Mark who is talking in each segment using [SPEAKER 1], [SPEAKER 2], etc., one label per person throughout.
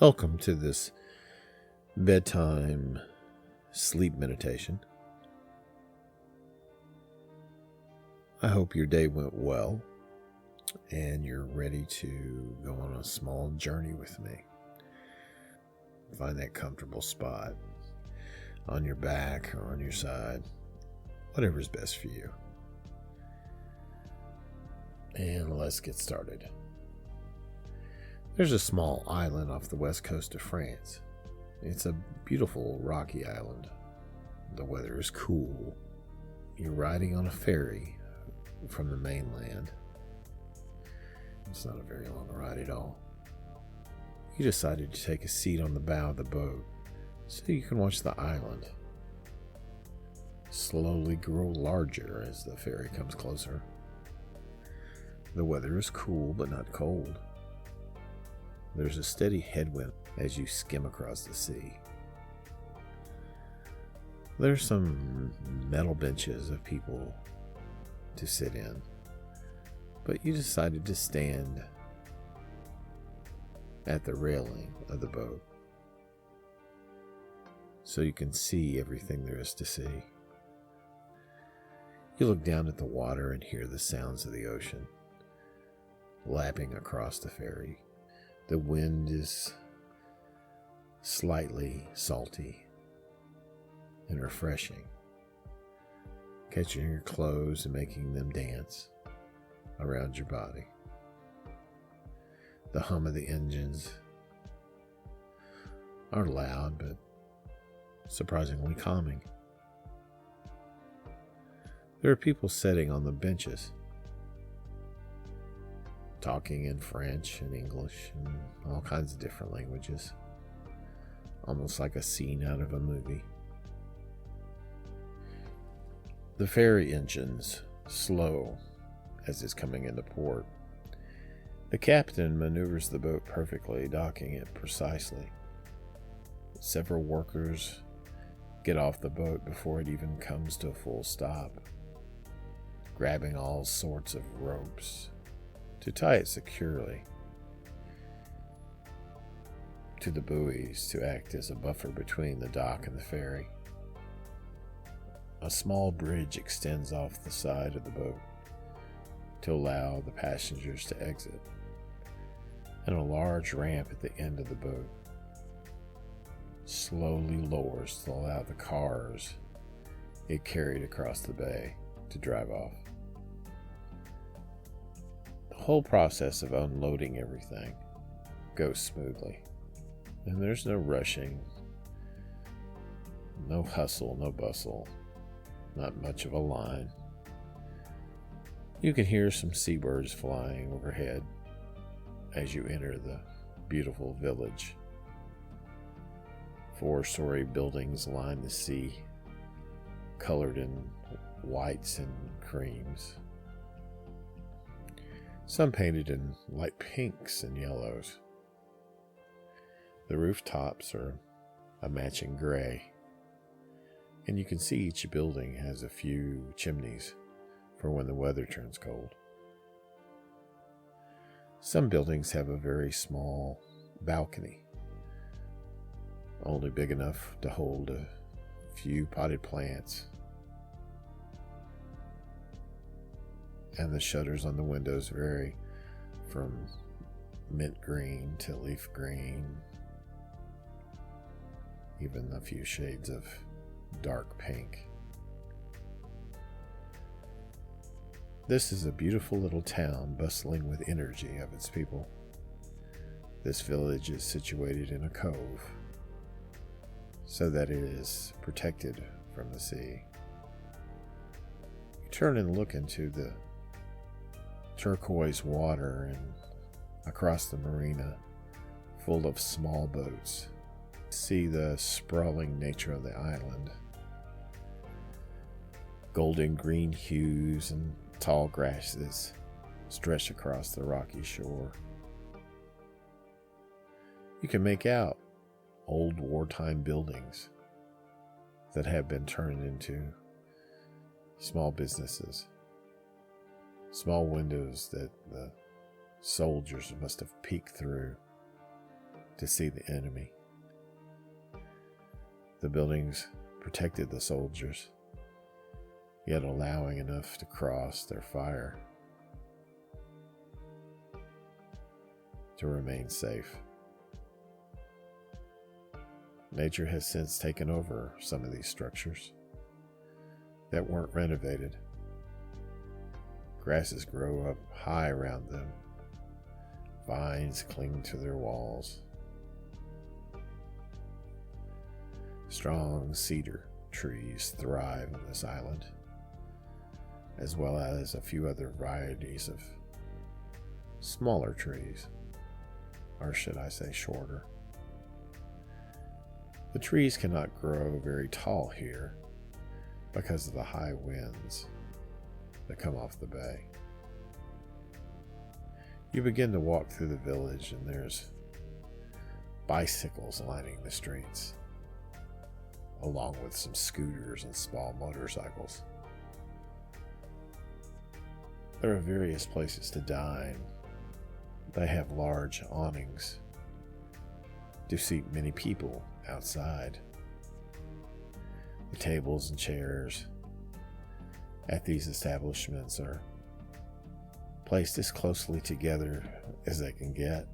[SPEAKER 1] Welcome to this bedtime sleep meditation. I hope your day went well and you're ready to go on a small journey with me. Find that comfortable spot on your back or on your side, whatever's best for you. And let's get started. There's a small island off the west coast of France. It's a beautiful rocky island. The weather is cool. You're riding on a ferry from the mainland. It's not a very long ride at all. You decided to take a seat on the bow of the boat so you can watch the island slowly grow larger as the ferry comes closer. The weather is cool but not cold. There's a steady headwind as you skim across the sea. There's some metal benches of people to sit in, but you decided to stand at the railing of the boat so you can see everything there is to see. You look down at the water and hear the sounds of the ocean lapping across the ferry. The wind is slightly salty and refreshing, catching your clothes and making them dance around your body. The hum of the engines are loud but surprisingly calming. There are people sitting on the benches, talking in French and English and all kinds of different languages, almost like a scene out of a movie. The ferry engines slow as it's coming into port. The captain maneuvers the boat perfectly, docking it precisely. Several workers get off the boat before it even comes to a full stop, grabbing all sorts of ropes to tie it securely to the buoys to act as a buffer between the dock and the ferry. A small bridge extends off the side of the boat to allow the passengers to exit, and a large ramp at the end of the boat slowly lowers to allow the cars it carried across the bay to drive off. The whole process of unloading everything goes smoothly, and there's no rushing, no hustle, no bustle, not much of a line. You can hear some seabirds flying overhead as you enter the beautiful village. 4-story buildings line the sea, colored in whites and creams. Some painted in light pinks and yellows. The rooftops are a matching gray, and you can see each building has a few chimneys for when the weather turns cold. Some buildings have a very small balcony, only big enough to hold a few potted plants, and the shutters on the windows vary from mint green to leaf green, even a few shades of dark pink. This is a beautiful little town bustling with energy of its people. This village is situated in a cove so that it is protected from the sea. You turn and look into the turquoise water and across the marina full of small boats. See the sprawling nature of the island. Golden green hues and tall grasses stretch across the rocky shore. You can make out old wartime buildings that have been turned into small businesses. Small windows that the soldiers must have peeked through to see the enemy. The buildings protected the soldiers, yet allowing enough to cross their fire to remain safe. Nature has since taken over some of these structures that weren't renovated. Grasses grow up high around them. Vines cling to their walls. Strong cedar trees thrive on this island, as well as a few other varieties of smaller trees, or should I say shorter. The trees cannot grow very tall here because of the high winds that come off the bay. You begin to walk through the village, and there's bicycles lining the streets, along with some scooters and small motorcycles. There are various places to dine. They have large awnings to seat many people outside. The tables and chairs at these establishments are placed as closely together as they can get,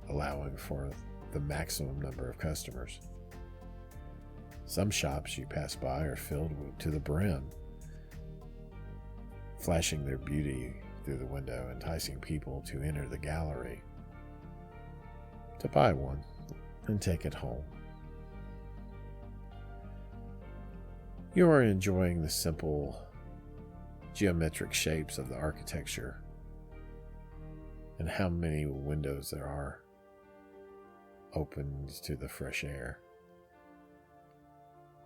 [SPEAKER 1] allowing for the maximum number of customers. Some shops you pass by are filled to the brim, flashing their beauty through the window, enticing people to enter the gallery to buy one and take it home. You are enjoying the simple geometric shapes of the architecture and how many windows there are opened to the fresh air.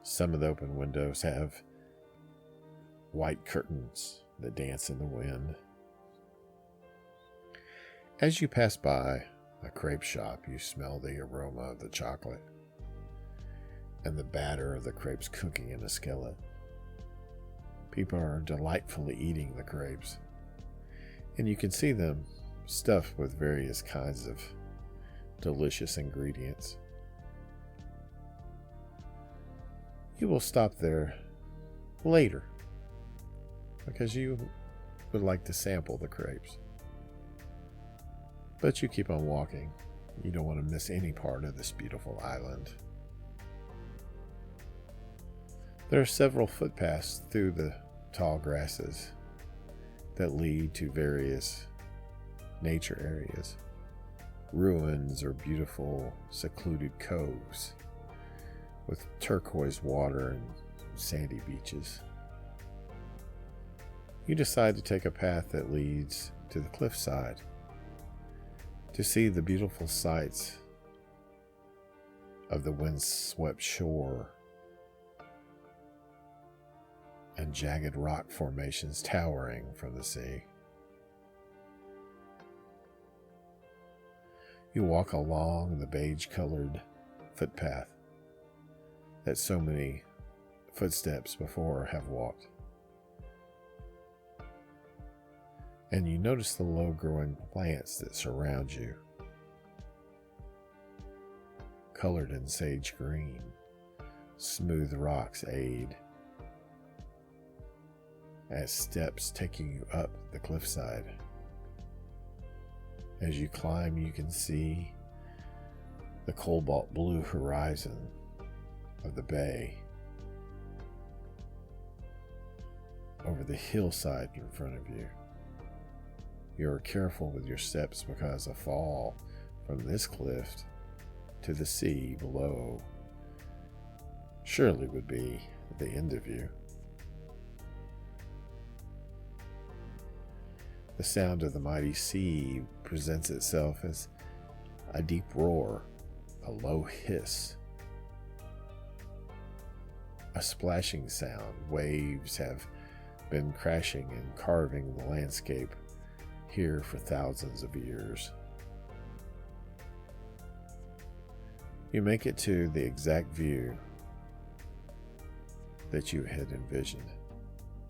[SPEAKER 1] Some of the open windows have white curtains that dance in the wind. As you pass by a crepe shop, you smell the aroma of the chocolate and the batter of the crepes cooking in a skillet. People are delightfully eating the crepes, and you can see them stuffed with various kinds of delicious ingredients. You will stop there later because you would like to sample the crepes. But you keep on walking. You don't want to miss any part of this beautiful island. There are several footpaths through the tall grasses that lead to various nature areas. Ruins or beautiful secluded coves with turquoise water and sandy beaches. You decide to take a path that leads to the cliffside to see the beautiful sights of the windswept shore and jagged rock formations towering from the sea. You walk along the beige-colored footpath that so many footsteps before have walked. And you notice the low-growing plants that surround you, colored in sage green. Smooth rocks aid as steps taking you up the cliffside. As you climb, you can see the cobalt blue horizon of the bay over the hillside in front of you. You are careful with your steps because a fall from this cliff to the sea below surely would be the end of you. The sound of the mighty sea presents itself as a deep roar, a low hiss, a splashing sound. Waves have been crashing and carving the landscape here for thousands of years. You make it to the exact view that you had envisioned,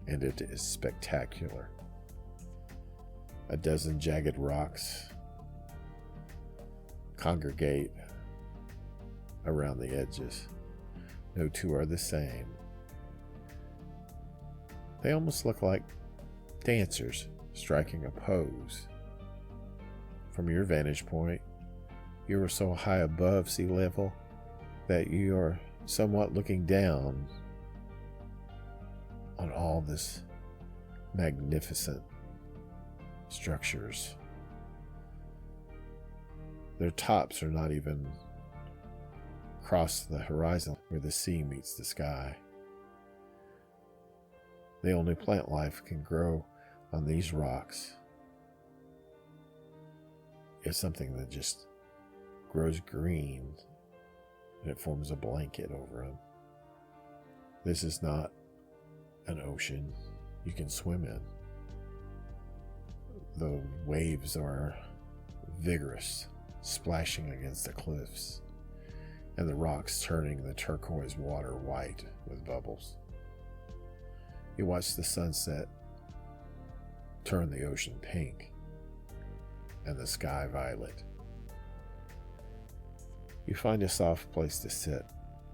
[SPEAKER 1] and it is spectacular. A dozen jagged rocks congregate around the edges. No two are the same. They almost look like dancers striking a pose. From your vantage point, you are so high above sea level that you are somewhat looking down on all this magnificent structures. Their tops are not even across the horizon where the sea meets the sky. The only plant life can grow on these rocks is something that just grows green and it forms a blanket over them. This is not an ocean you can swim in. The waves are vigorous, splashing against the cliffs, and the rocks turning the turquoise water white with bubbles. You watch the sunset turn the ocean pink and the sky violet. You find a soft place to sit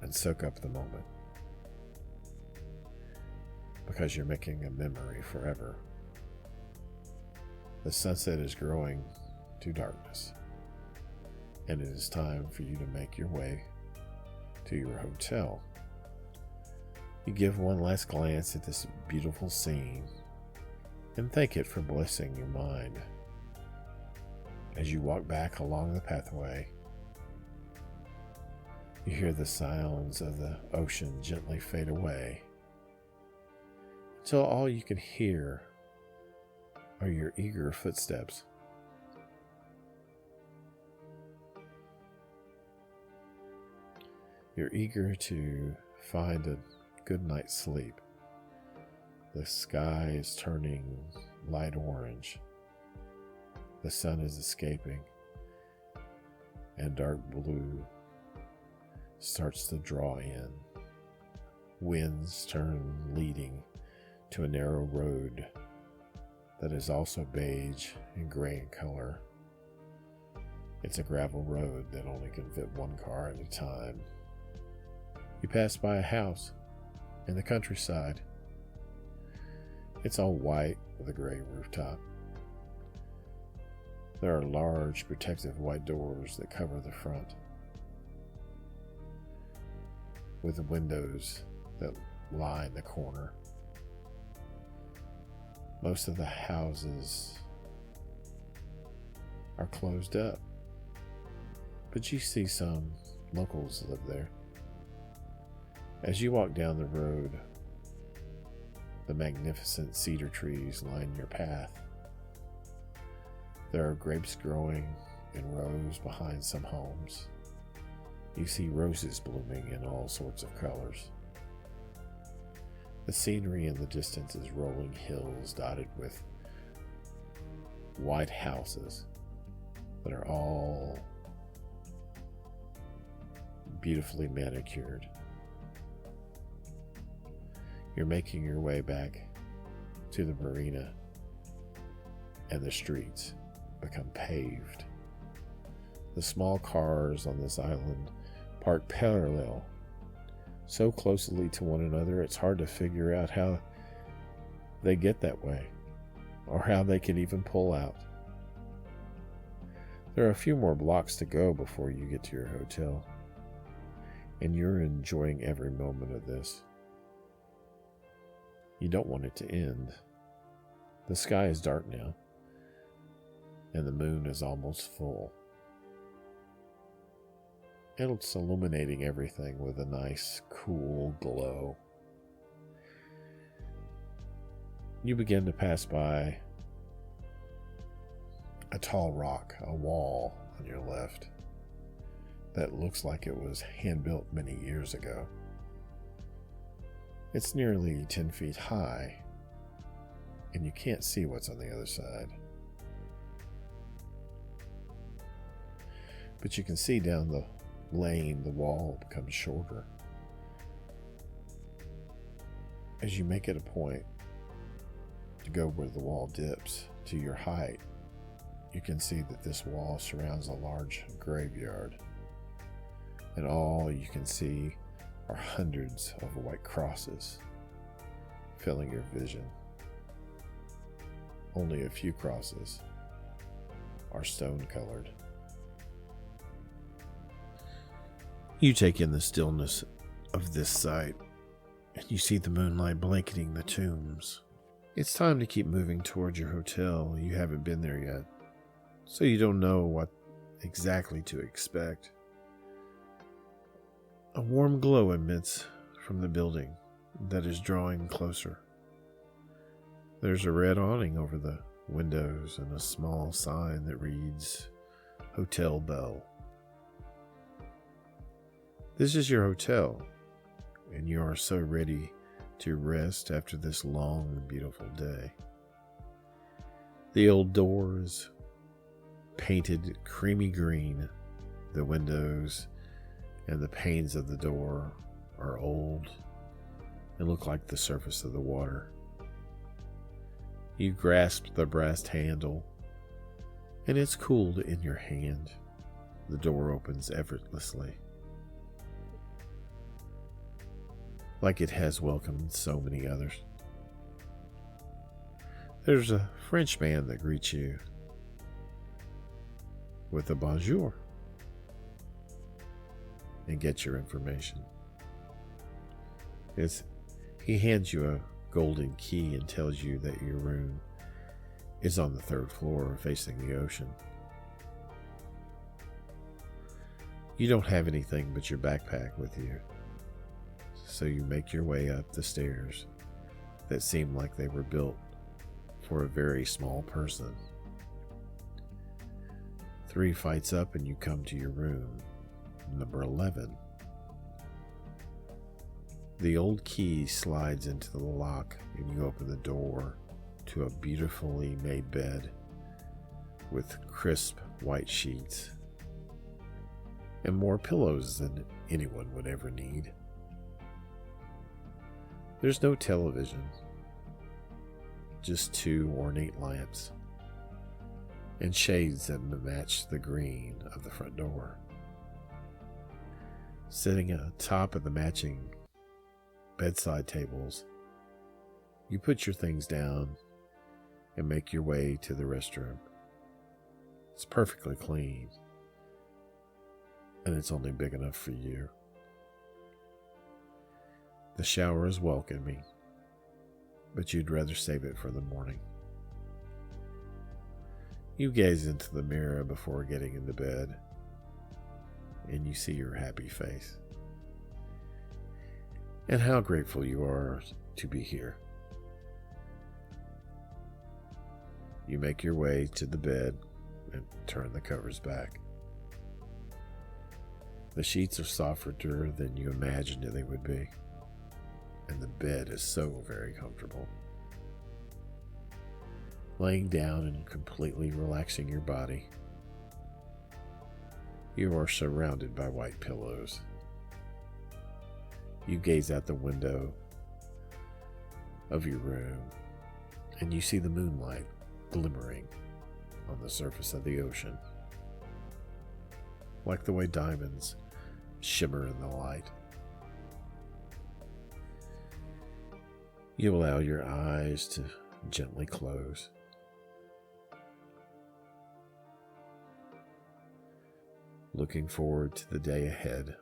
[SPEAKER 1] and soak up the moment, because you're making a memory forever. The sunset is growing to darkness, and it is time for you to make your way to your hotel. You give one last glance at this beautiful scene and thank it for blessing your mind. As you walk back along the pathway, you hear the sounds of the ocean gently fade away until all you can hear are your eager footsteps. You're eager to find a good night's sleep. The sky is turning light orange. The sun is escaping, and dark blue starts to draw in. Winds turn leading to a narrow road that is also beige and gray in color. It's a gravel road that only can fit one car at a time. You pass by a house in the countryside. It's all white with a gray rooftop. There are large protective white doors that cover the front, with the windows that line the corner. Most of the houses are closed up, but you see some locals live there. As you walk down the road, the magnificent cedar trees line your path. There are grapes growing in rows behind some homes. You see roses blooming in all sorts of colors. The scenery in the distance is rolling hills dotted with white houses that are all beautifully manicured. You're making your way back to the marina, and the streets become paved. The small cars on this island park parallel, so closely to one another it's hard to figure out how they get that way, or how they can even pull out. There are a few more blocks to go before you get to your hotel, and you're enjoying every moment of this. You don't want it to end. The sky is dark now, and the moon is almost full. It's illuminating everything with a nice, cool glow. You begin to pass by a tall rock, a wall on your left, that looks like it was hand-built many years ago. It's nearly 10 feet high, and you can't see what's on the other side. But you can see down the lane the wall becomes shorter. As you make it a point to go where the wall dips to your height, You can see that this wall surrounds a large graveyard, and all you can see are hundreds of white crosses filling your vision. Only a few crosses are stone-colored. You take in the stillness of this site, and you see the moonlight blanketing the tombs. It's time to keep moving towards your hotel. You haven't been there yet, so you don't know what exactly to expect. A warm glow emits from the building that is drawing closer. There's a red awning over the windows and a small sign that reads Hotel Bell. This is your hotel, and you are so ready to rest after this long and beautiful day. The old door is painted creamy green. The windows and the panes of the door are old and look like the surface of the water. You grasp the brass handle, and it's cooled in your hand. The door opens effortlessly, like it has welcomed so many others. There's a French man that greets you with a bonjour and gets your information. He hands you a golden key and tells you that your room is on the 3rd floor facing the ocean. You don't have anything but your backpack with you, so you make your way up the stairs that seem like they were built for a very small person. 3 flights up and you come to your room, number 11. The old key slides into the lock and you open the door to a beautifully made bed with crisp white sheets and more pillows than anyone would ever need. There's no television, just 2 ornate lamps and shades that match the green of the front door. Sitting atop of the matching bedside tables, you put your things down and make your way to the restroom. It's perfectly clean, and it's only big enough for you. The shower is welcoming, but you'd rather save it for the morning. You gaze into the mirror before getting into bed, and you see your happy face, and how grateful you are to be here. You make your way to the bed and turn the covers back. The sheets are softer than you imagined they would be, and the bed is so very comfortable. Laying down and completely relaxing your body, you are surrounded by white pillows. You gaze out the window of your room, and you see the moonlight glimmering on the surface of the ocean, like the way diamonds shimmer in the light. You allow your eyes to gently close. Looking forward to the day ahead.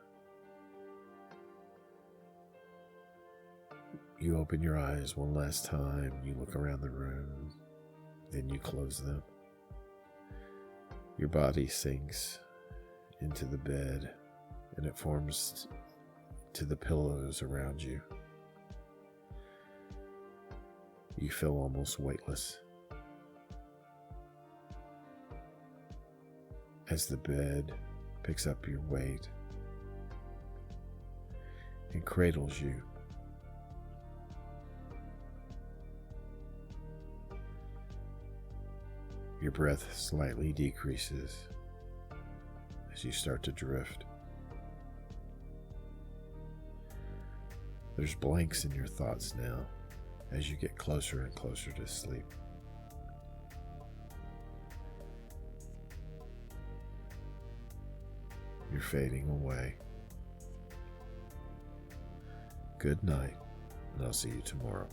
[SPEAKER 1] You open your eyes one last time, you look around the room, then you close them. Your body sinks into the bed, and it forms to the pillows around you. You feel almost weightless as the bed picks up your weight and cradles you. Your breath slightly decreases as you start to drift. There's blanks in your thoughts now as you get closer and closer to sleep. You're fading away. Good night, and I'll see you tomorrow.